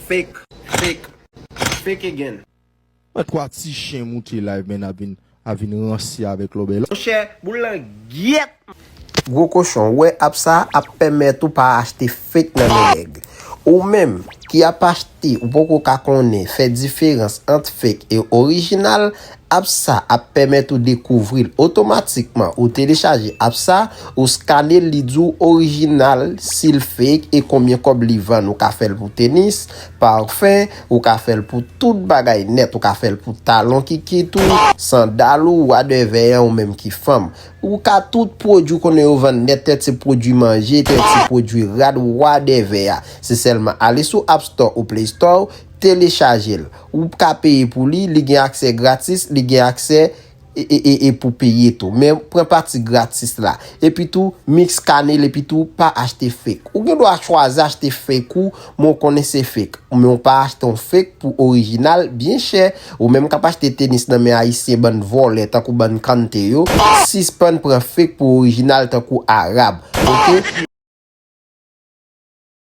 fake, fake, fake again. Mwen kwa ti chien mouti live men avin ransi avec l'obel. Mon cher, boulan get. Gros cochon, ouais, ap ça a permettre ou pas acheter fake nan nèg. Ou même qui a pas acheté ou beaucoup ka connaît fait différence entre fake et original. App ça a permettre de découvrir automatiquement ou télécharger app ça ou scanner l'idou original s'il fake et combien comme li vend ou ka fait pour tennis, parfum ou ka fait pour tout bagay net ou ka fait pour talon qui tout, sandal ou whatever ou même qui femme ou ka tout produit qu'on est vend net tête c'est produit manger tête c'est produit rad whatever c'est seulement aller sur App Store ou Play Store télécharger ou ka payer pour lui gen accès gratis li gen accès et pour payer tout mais prend partie gratis là et puis tout mix scanner et puis tout pas acheter fake ou gen doit choisir acheter fake ou mon connaissez fake mais on pas acheter un fake pour original bien cher ou même capable acheter tennis dans mes haïtien ban volet tant que ban kante yo 6 pounds pour fake pour original tant que arabe OK